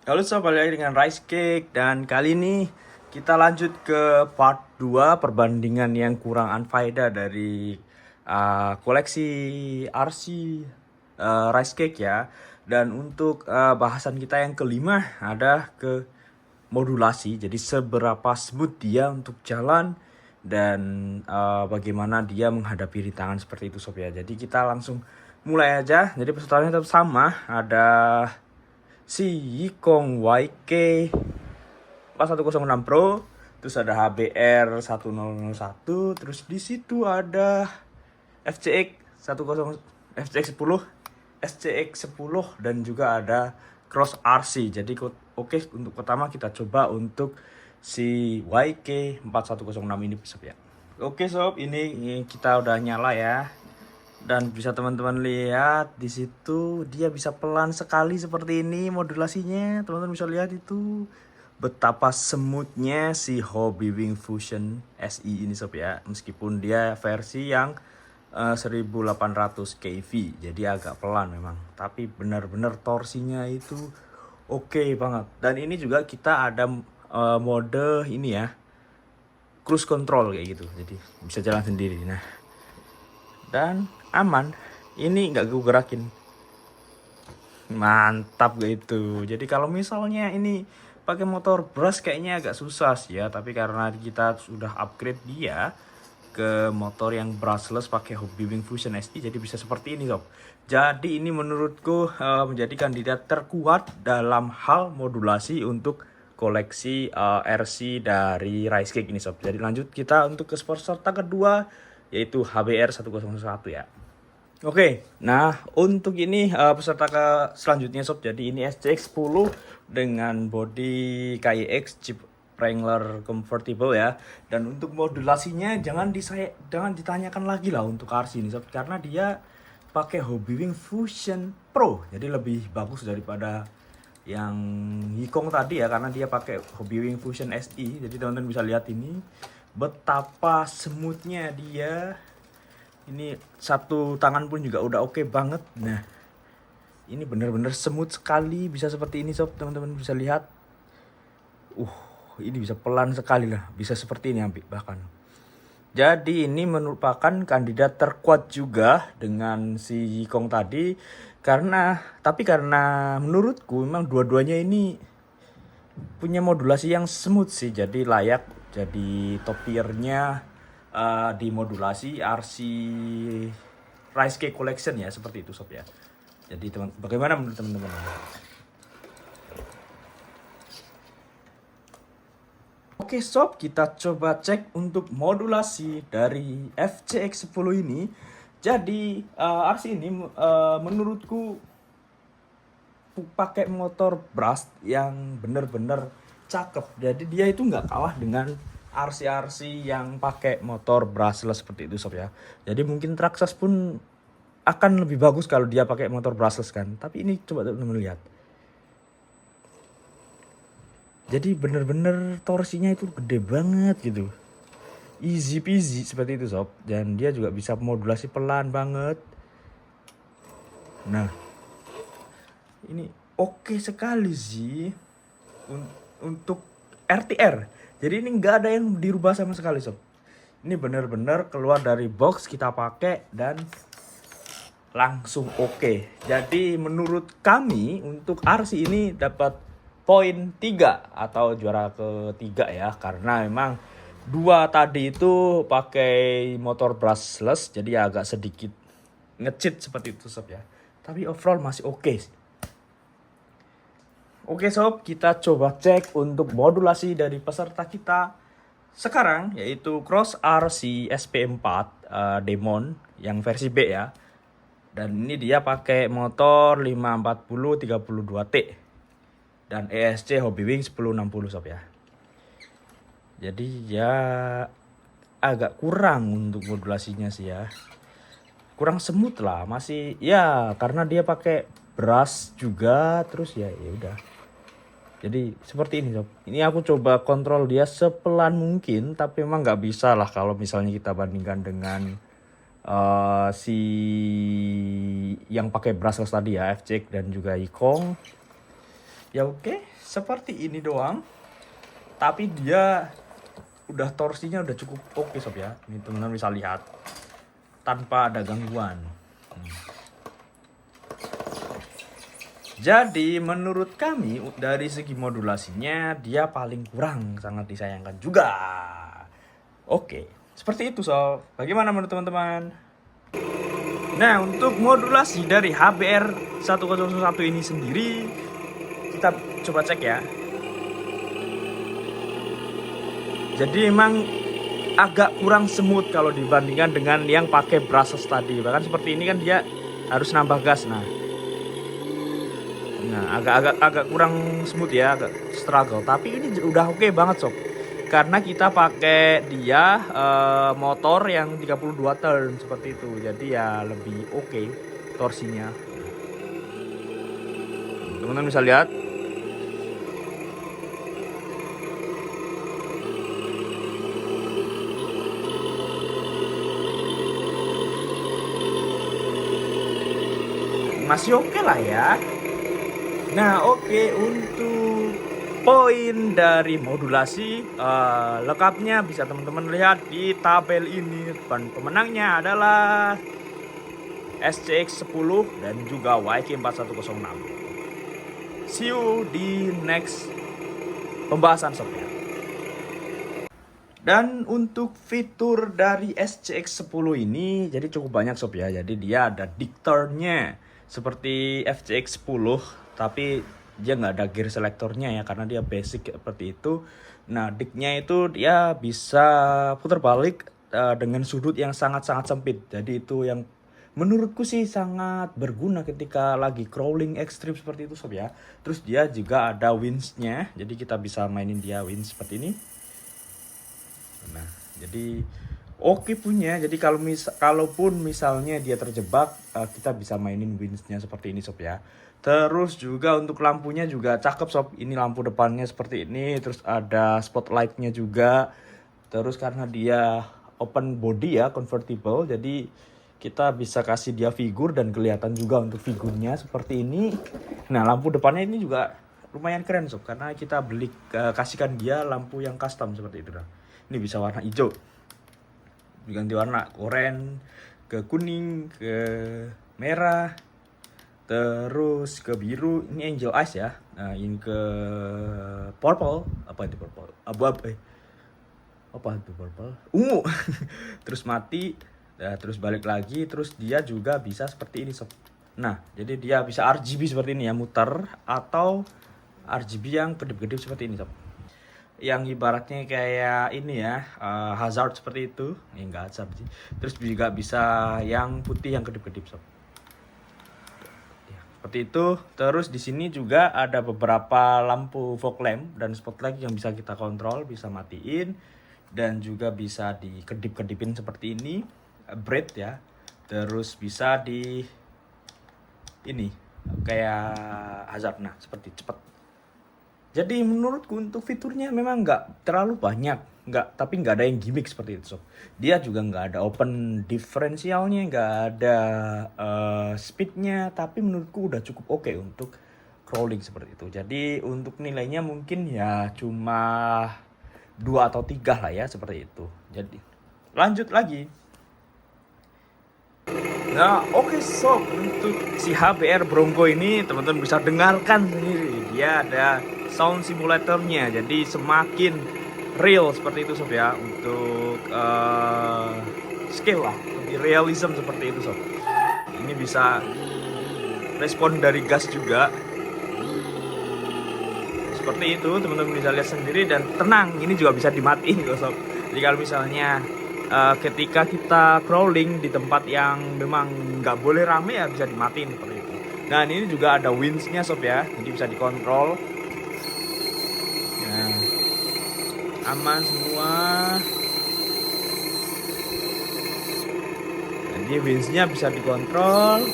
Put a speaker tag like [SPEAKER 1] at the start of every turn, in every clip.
[SPEAKER 1] Halo sob, balik lagi dengan Rice Cake. Dan kali ini kita lanjut ke part 2 perbandingan yang kurang unfaedah dari koleksi RC Rice Cake ya. Dan untuk bahasan kita yang kelima ada ke modulasi. Jadi seberapa smooth dia untuk jalan dan bagaimana dia menghadapi rintangan seperti itu sob ya. Jadi kita langsung mulai aja. Jadi pesertanya tetap sama, ada si Yikong YK 4106 Pro, terus ada HBR 1001, terus di situ ada FCX 10 FCX 10, SCX 10 dan juga ada Cross RC. Jadi oke, untuk pertama kita coba untuk si YK 4106 ini sob ya. Oke sob, ini kita udah nyala ya. Dan bisa teman-teman lihat di situ dia bisa pelan sekali seperti ini modulasinya. Teman-teman bisa lihat itu betapa smoothnya si Hobby Wing Fusion SI ini sob ya. Meskipun dia versi yang 1800 kV, jadi agak pelan memang. Tapi benar-benar torsinya itu oke banget. Dan ini juga kita ada mode ini ya, cruise control kayak gitu. Jadi bisa jalan sendiri. Nah, dan aman, ini nggak gue gerakin, mantap gitu. Jadi kalau misalnya ini pakai motor brush kayaknya agak susah sih ya, tapi karena kita sudah upgrade dia ke motor yang brushless pakai Hobby Wing Fusion SI, jadi bisa seperti ini sob. Jadi ini menurutku menjadi kandidat terkuat dalam hal modulasi untuk koleksi RC dari Rice Cake ini sob. Jadi lanjut kita untuk ke peserta kedua, yaitu HBR 101 ya. Oke, nah untuk ini peserta ke selanjutnya sob. Jadi ini SCX 10 dengan body KX Jeep Wrangler Convertible ya. Dan untuk modulasinya jangan ditanyakan lagi lah untuk RC ini sob, karena dia pakai Hobby Wing Fusion Pro. Jadi lebih bagus daripada yang Yikong tadi ya, karena dia pakai Hobby Wing Fusion SI. Jadi teman-teman bisa lihat ini betapa smoothnya dia. Ini satu tangan pun juga udah oke banget. Nah, ini bener-bener smooth sekali, bisa seperti ini sob, teman-teman bisa lihat. Ini bisa pelan sekali lah, bisa seperti ini bahkan. Jadi ini merupakan kandidat terkuat juga dengan si Yikong tadi, karena menurutku memang dua-duanya ini punya modulasi yang smooth sih, jadi layak jadi top tiernya di modulasi RC Rice Cake Collection ya, seperti itu sob ya. Jadi bagaimana menurut teman-teman? Oke sob, kita coba cek untuk modulasi dari FCX 10 ini. Jadi RC ini menurutku pakai motor brush yang bener-bener cakep. Jadi dia itu nggak kalah dengan RC-RC yang pakai motor brushless seperti itu sob ya. Jadi mungkin Traxxas pun akan lebih bagus kalau dia pakai motor brushless kan. Tapi ini coba teman-teman lihat. Jadi bener-bener torsinya itu gede banget gitu. Easy peasy seperti itu sob. Dan dia juga bisa modulasi pelan banget. Nah, ini oke sekali sih untuk RTR. Jadi ini nggak ada yang dirubah sama sekali sob. Ini benar-benar keluar dari box, kita pakai dan langsung oke. Jadi menurut kami untuk RC ini dapat poin 3 atau juara ketiga ya, karena memang dua tadi itu pakai motor brushless, jadi agak sedikit nge-cheat seperti itu sob ya. Tapi overall masih oke sih. Oke sob, kita coba cek untuk modulasi dari peserta kita sekarang, yaitu Cross RC SP4 Demon yang versi B ya. Dan ini dia pakai motor 540 32T dan ESC Hobby Wing 1060 sob ya. Jadi ya agak kurang untuk modulasinya sih ya. Kurang smooth lah, masih ya karena dia pakai brush juga, terus ya udah. Jadi seperti ini sob. Ini aku coba kontrol dia sepelan mungkin, tapi memang nggak bisa lah kalau misalnya kita bandingkan dengan si yang pakai brushless tadi ya, FCX dan juga Yikong. Ya oke, seperti ini doang. Tapi dia udah torsinya udah cukup oke sob ya. Ini teman-teman bisa lihat tanpa ada gangguan. Jadi menurut kami dari segi modulasinya dia paling kurang, sangat disayangkan juga. Oke, seperti itu sob. Bagaimana menurut teman-teman? Nah, untuk modulasi dari HBR 1001 ini sendiri kita coba cek ya. Jadi emang agak kurang smooth kalau dibandingkan dengan yang pakai brushless tadi. Bahkan seperti ini kan dia harus nambah gas. Nah, agak kurang smooth ya, agak struggle. Tapi ini udah oke banget sob. Karena kita pakai dia motor yang 32 turn seperti itu. Jadi ya lebih oke torsinya. Teman-teman bisa lihat. Masih oke lah ya. Nah oke, untuk poin dari modulasi lengkapnya bisa teman-teman lihat di tabel ini. Dan pemenangnya adalah SCX 10 dan juga YK4106. See you di next pembahasan sob ya. Dan untuk fitur dari SCX 10 ini jadi cukup banyak sob ya. Jadi dia ada dictornya seperti FCX 10, tapi dia nggak ada gear selectornya ya karena dia basic seperti itu. Nah, dicknya itu dia bisa putar balik dengan sudut yang sangat-sangat sempit. Jadi itu yang menurutku sih sangat berguna ketika lagi crawling ekstrim seperti itu sob ya. Terus dia juga ada winch-nya, jadi kita bisa mainin dia winch seperti ini. Nah, jadi oke punya. Jadi kalaupun misalnya dia terjebak, kita bisa mainin winch-nya seperti ini sob ya. Terus juga untuk lampunya juga cakep sob. Ini lampu depannya seperti ini. Terus ada spotlight-nya juga. Terus karena dia open body ya, convertible. Jadi kita bisa kasih dia figur dan kelihatan juga untuk figurnya seperti ini. Nah, lampu depannya ini juga lumayan keren sob. Karena kita kasihkan dia lampu yang custom seperti itu. Nah, ini bisa warna hijau, diganti warna orange, ke kuning, ke merah, terus ke biru. Ini angel eyes ya. Nah, ini ke purple. Apa itu purple? Abu-abu. Apa itu purple? Ungu. Terus mati. Nah, terus balik lagi. Terus dia juga bisa seperti ini sob. Nah, jadi dia bisa RGB seperti ini ya, muter, atau RGB yang kedip-kedip seperti ini sob. Yang ibaratnya kayak ini ya, hazard seperti itu. Enggak hazard sih. Terus juga bisa yang putih yang kedip-kedip sob. Ya, seperti itu. Terus di sini juga ada beberapa lampu fog lamp dan spotlight yang bisa kita kontrol, bisa matiin dan juga bisa dikedip-kedipin seperti ini, bright ya. Terus bisa di ini kayak hazard, nah seperti cepat. Jadi menurutku untuk fiturnya memang nggak terlalu banyak, tapi nggak ada yang gimmick seperti itu sob. Dia juga nggak ada open diferensialnya, nggak ada speednya, tapi menurutku udah cukup oke untuk crawling seperti itu. Jadi untuk nilainya mungkin ya cuma 2 atau 3 lah ya seperti itu. Jadi lanjut lagi. Nah oke sob, untuk si HBR Bronco ini teman-teman bisa dengarkan sendiri. Dia ada sound simulatornya, jadi semakin real seperti itu sob ya. Untuk scale lah, lebih realism seperti itu sob. Ini bisa respon dari gas juga. Seperti itu teman-teman bisa lihat sendiri. Dan tenang, ini juga bisa dimatiin kok sob. Jadi kalau misalnya ketika kita crawling di tempat yang memang nggak boleh rame ya bisa dimatiin seperti itu. Nah ini juga ada winch-nya sob ya, jadi bisa dikontrol. Nah, aman semua. Jadi winch-nya bisa dikontrol.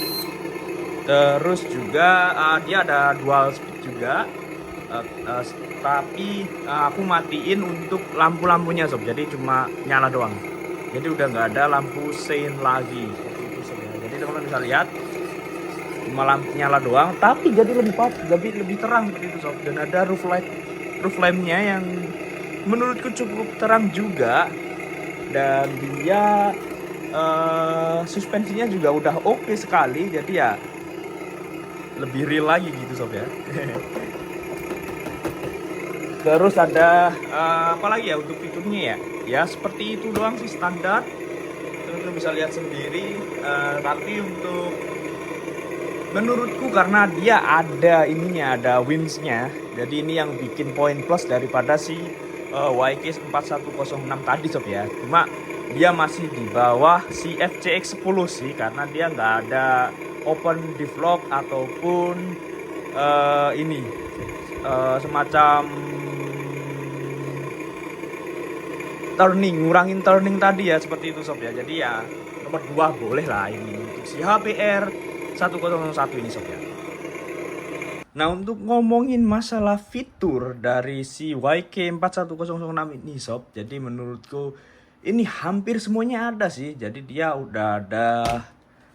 [SPEAKER 1] Terus juga dia ada dual speed juga. Tapi aku matiin untuk lampu-lampunya sob, jadi cuma nyala doang. Jadi udah nggak ada lampu sein lagi seperti itu sob ya. Jadi teman-teman bisa lihat cuma lampu nyala doang, tapi jadi lebih terang seperti itu sob. Dan ada roof lampnya yang menurutku cukup terang juga, dan dia suspensinya juga udah oke sekali, jadi ya lebih real lagi gitu sob ya. Terus ada apa lagi ya untuk fiturnya ya? Ya seperti itu doang sih standar. Teman-teman bisa lihat sendiri. Tapi untuk menurutku karena dia ada ininya, ada windsnya. Jadi ini yang bikin poin plus daripada si YK 4106 tadi sob ya. Cuma dia masih di bawah si FCX 10 sih, karena dia nggak ada open deflog ataupun ini semacam ngurangin turning tadi ya, seperti itu sob ya. Jadi ya nomor 2 boleh lah ini untuk si HPR 1001 ini sob ya. Nah, untuk ngomongin masalah fitur dari si YK 4106 ini sob, jadi menurutku ini hampir semuanya ada sih. Jadi dia udah ada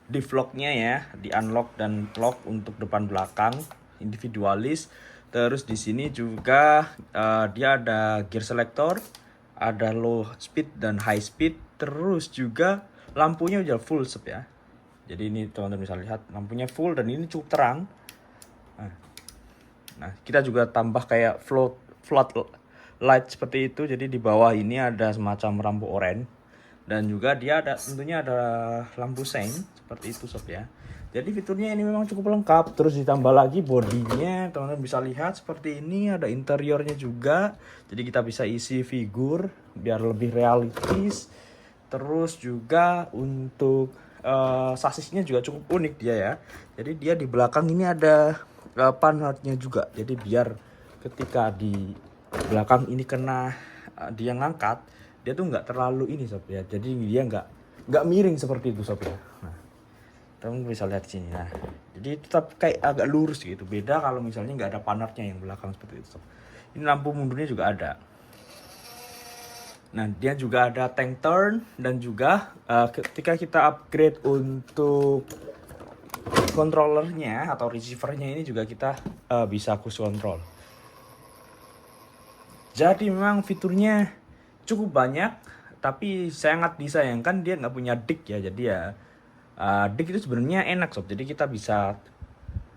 [SPEAKER 1] di vlognya ya, di unlock dan lock untuk depan belakang individualis. Terus di sini juga dia ada gear selector, ada low speed dan high speed. Terus juga lampunya udah full sob ya. Jadi ini teman-teman bisa lihat lampunya full dan ini cukup terang. Nah, kita juga tambah kayak flood light seperti itu. Jadi di bawah ini ada semacam lampu oranye, dan juga dia tentunya ada lampu sein seperti itu sob ya. Jadi fiturnya ini memang cukup lengkap. Terus ditambah lagi bodinya, teman-teman bisa lihat seperti ini, ada interiornya juga. Jadi kita bisa isi figur biar lebih realistis. Terus juga untuk sasisnya juga cukup unik dia ya. Jadi dia di belakang ini ada panelnya juga. Jadi biar ketika di belakang ini kena dia ngangkat, dia tuh nggak terlalu ini sob ya. Jadi dia nggak miring seperti itu sob ya. Nah, teman bisa lihat di sini. Nah, jadi tetap kayak agak lurus gitu. Beda kalau misalnya nggak ada panelnya yang belakang seperti itu sob. Ini lampu mundurnya juga ada. Nah, dia juga ada tank turn, dan juga ketika kita upgrade untuk controllernya atau receivernya ini juga kita bisa cruise control. Jadi memang fiturnya cukup banyak, tapi sangat disayangkan dia nggak punya dick ya. Jadi ya dick itu sebenarnya enak sob. Jadi kita bisa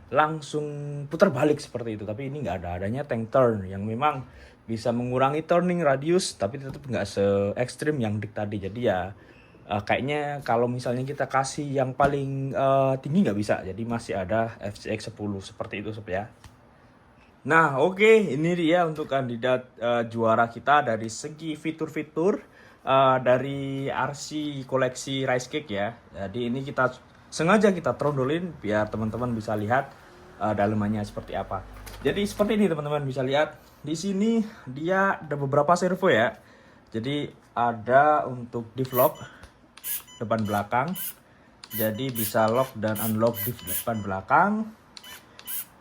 [SPEAKER 1] langsung putar balik seperti itu. Tapi ini nggak adanya tank turn yang memang bisa mengurangi turning radius, tapi tetap nggak se ekstrim yang dick tadi. Jadi ya kayaknya kalau misalnya kita kasih yang paling tinggi nggak bisa. Jadi masih ada FCX 10 seperti itu sob ya. Nah, oke, ini dia untuk kandidat juara kita dari segi fitur-fitur dari RC koleksi Rice Cake ya. Jadi ini kita sengaja kita trondolin biar teman-teman bisa lihat dalemannya seperti apa. Jadi seperti ini teman-teman bisa lihat. Di sini dia ada beberapa servo ya. Jadi ada untuk deflog depan belakang. Jadi bisa lock dan unlock di depan belakang.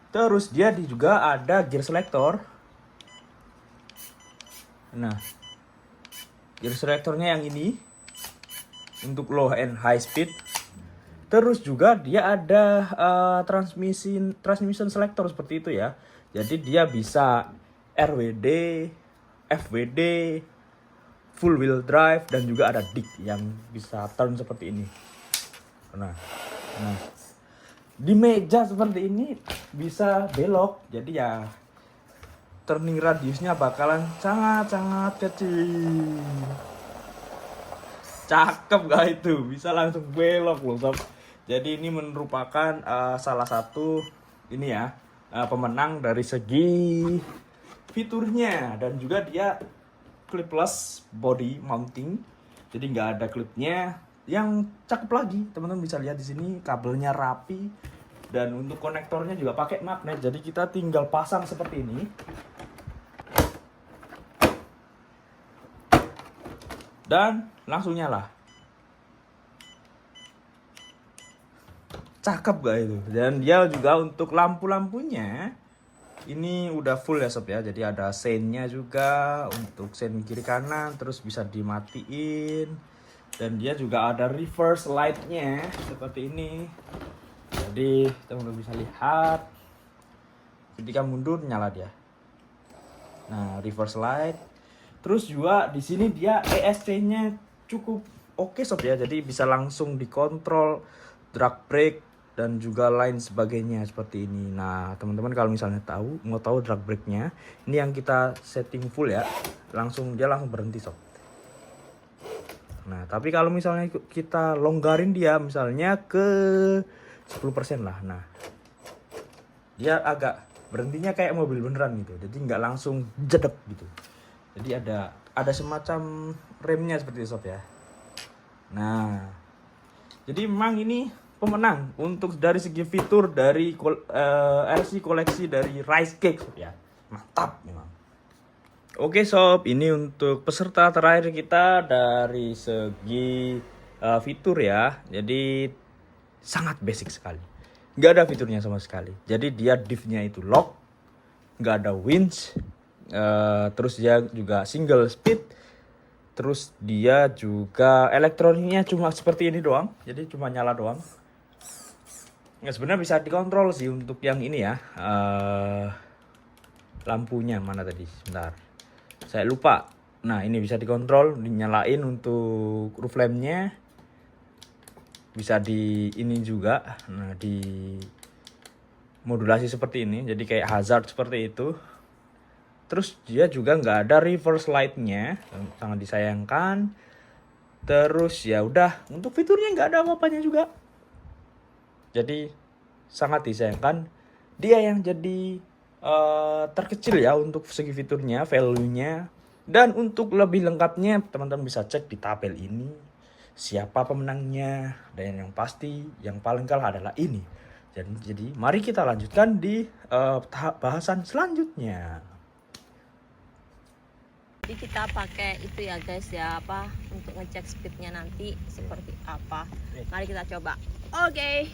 [SPEAKER 1] Terus dia juga ada gear selector. Nah, gear selectornya yang ini untuk low and high speed. Terus juga dia ada transmission selector seperti itu ya. Jadi dia bisa RWD, FWD, full wheel drive, dan juga ada dick yang bisa turn seperti ini. Nah, di meja seperti ini bisa belok. Jadi ya turning radiusnya bakalan sangat kecil. Cakep gak itu? Bisa langsung belok loh sob. Jadi ini merupakan salah satu ini ya pemenang dari segi fiturnya, dan juga dia clipless body mounting. Jadi nggak ada klipnya. Yang cakep lagi, teman-teman bisa lihat di sini kabelnya rapi, dan untuk konektornya juga pakai magnet. Jadi kita tinggal pasang seperti ini. Dan langsung nyala. Cakep gak itu? Dan dia juga untuk lampu-lampunya ini udah full ya sob ya. Jadi ada seinnya juga untuk sein kiri kanan, terus bisa dimatiin. Dan dia juga ada reverse lightnya seperti ini. Dan Jadi teman-teman bisa lihat ketika mundur nyala dia. Nah, reverse light. Terus juga di sini dia ESC-nya cukup oke sob ya. Jadi bisa langsung dikontrol drag brake dan juga lain sebagainya seperti ini. Nah, teman-teman kalau misalnya mau tahu drag brake-nya, ini yang kita setting full ya. Dia langsung berhenti sob. Nah, tapi kalau misalnya kita longgarin dia misalnya ke 10% lah. Nah, dia agak berhentinya kayak mobil beneran gitu. Jadi nggak langsung jedep gitu. Jadi ada semacam remnya seperti itu sob ya. Nah, jadi memang ini pemenang untuk dari segi fitur dari RC koleksi dari Rice Cake sob ya. Mantap memang. Oke sob, ini untuk peserta terakhir kita dari segi fitur ya. Jadi sangat basic sekali. Nggak ada fiturnya sama sekali. Jadi dia diff-nya itu lock, nggak ada winch, terus dia juga single speed, terus dia juga elektroniknya cuma seperti ini doang. Jadi cuma nyala doang. Nggak, sebenarnya bisa dikontrol sih untuk yang ini ya. Lampunya mana tadi? Sebentar, saya lupa. Nah, ini bisa dikontrol, dinyalain untuk roof lamp-nya. Bisa di ini juga, nah di modulasi seperti ini, jadi kayak hazard seperti itu. Terus dia juga nggak ada reverse light-nya, sangat disayangkan. Terus ya udah, untuk fiturnya nggak ada apa-apanya juga. Jadi sangat disayangkan. Dia yang jadi terkecil ya untuk segi fiturnya, value-nya. Dan untuk lebih lengkapnya teman-teman bisa cek di tabel ini siapa pemenangnya, dan yang pasti yang paling kalah adalah ini. Jadi mari kita lanjutkan di tahap bahasan selanjutnya.
[SPEAKER 2] Jadi kita pakai itu ya guys ya, untuk ngecek speednya nanti seperti apa. Mari kita coba. Oke.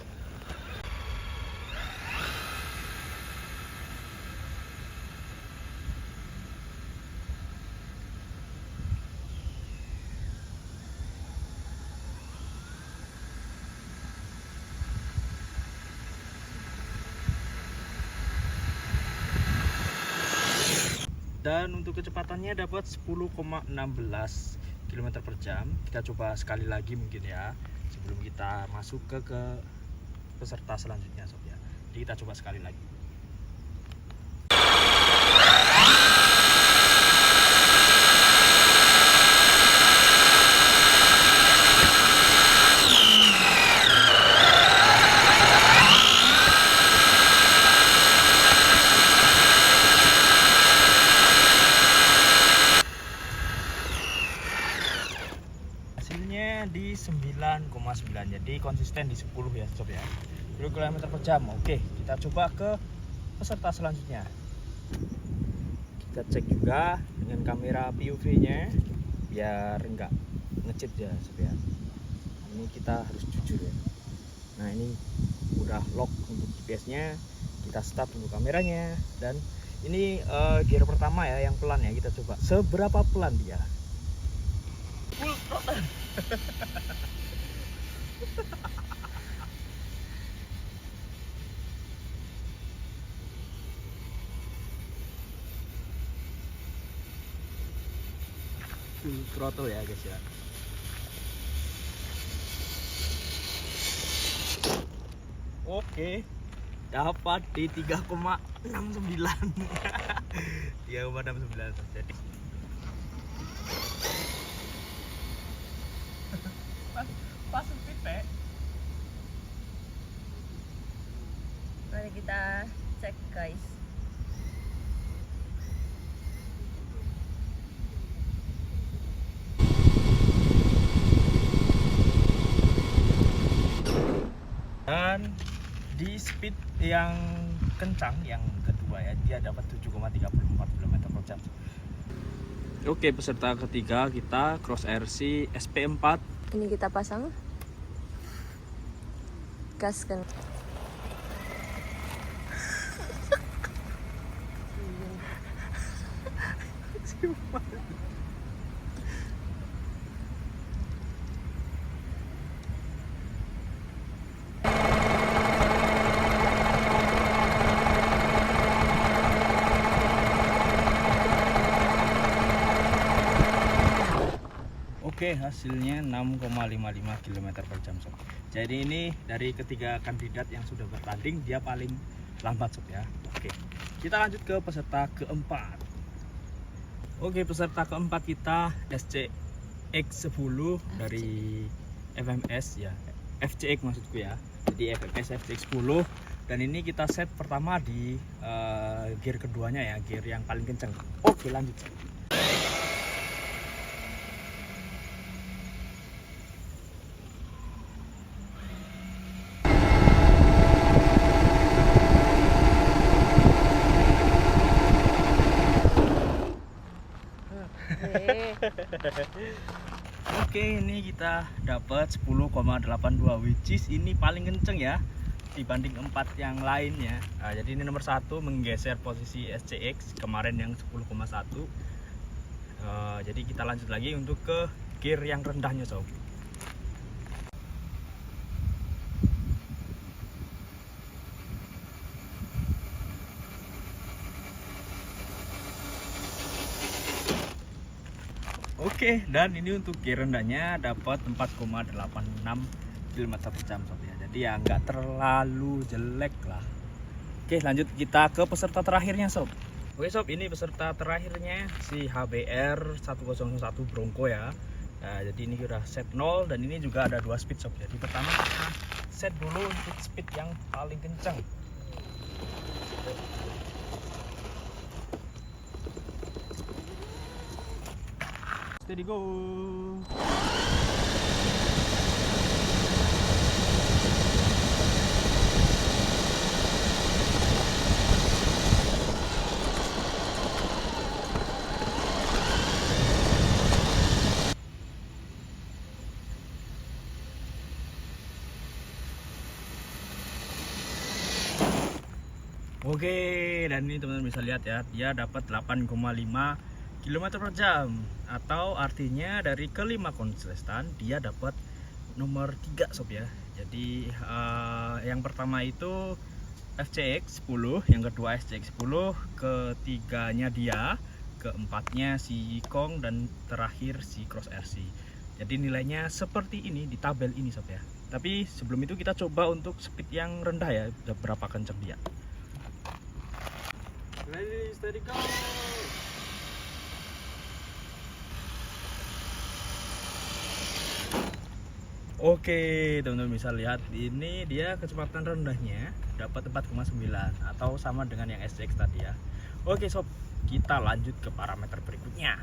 [SPEAKER 1] Dan untuk kecepatannya dapat 10,16 km per jam. Kita coba sekali lagi mungkin ya, sebelum kita masuk ke peserta selanjutnya sob ya. Jadi kita coba sekali lagi. Di 9,9, jadi konsisten di 10 ya sob ya, 10 km per jam. Oke, kita coba ke peserta selanjutnya. Kita cek juga dengan kamera POV nya biar enggak ngecit ya sob ya. Ini kita harus jujur ya. Nah, ini udah lock untuk GPS nya, kita start untuk kameranya. Dan ini gear pertama ya, yang pelan ya. Kita coba seberapa pelan dia. Full throttle. Full throttle ya guys ya. Oke, dapat di 3,69. 3,69. Jadi pas speed Pak.
[SPEAKER 2] Mari kita cek guys.
[SPEAKER 1] Dan di speed yang kencang yang kedua ya, dia dapat 7,34 km per jam. Oke, peserta ketiga kita Cross RC SP4.
[SPEAKER 2] Ini kita pasang gas kan.
[SPEAKER 1] Oke, hasilnya 6,55 km per jam sob. Jadi ini dari ketiga kandidat yang sudah bertanding dia paling lambat sob ya. Oke, kita lanjut ke peserta keempat. Oke, peserta keempat kita SCX10 dari FMS ya, FCX maksudku ya. Jadi FMS FCX10, dan ini kita set pertama di gear keduanya ya, gear yang paling kenceng. Oke, lanjut. Oke, ini kita dapat 10,82, which is ini paling kenceng ya dibanding 4 yang lainnya. Nah, jadi ini nomor 1 menggeser posisi SCX kemarin yang 10,1. Jadi kita lanjut lagi untuk ke gear yang rendahnya sob. Oke, dan ini untuk gear rendahnya dapat 4,86 km per jam sob ya. Jadi ya nggak terlalu jelek lah. Oke, lanjut kita ke peserta terakhirnya sob. Oke sob, ini peserta terakhirnya si HBR 101 Bronco ya. Nah, jadi ini udah set 0 dan ini juga ada 2 speed sob. Jadi pertama kita set dulu untuk speed yang paling kencang. Steady go. Oke, dan ini teman-teman bisa lihat ya, dia dapat 8,5 km per jam, atau artinya dari kelima kontestan dia dapat nomor 3 sob ya. Jadi yang pertama itu FCX 10, yang kedua SCX 10, ketiganya dia, keempatnya si Kong, dan terakhir si Cross RC. Jadi nilainya seperti ini di tabel ini sob ya. Tapi sebelum itu kita coba untuk speed yang rendah ya, berapa kencang dia. Ready, steady, go! Oke, teman-teman bisa lihat ini dia kecepatan rendahnya dapat 4,9 atau sama dengan yang SCX tadi ya. Oke sob, kita lanjut ke parameter berikutnya.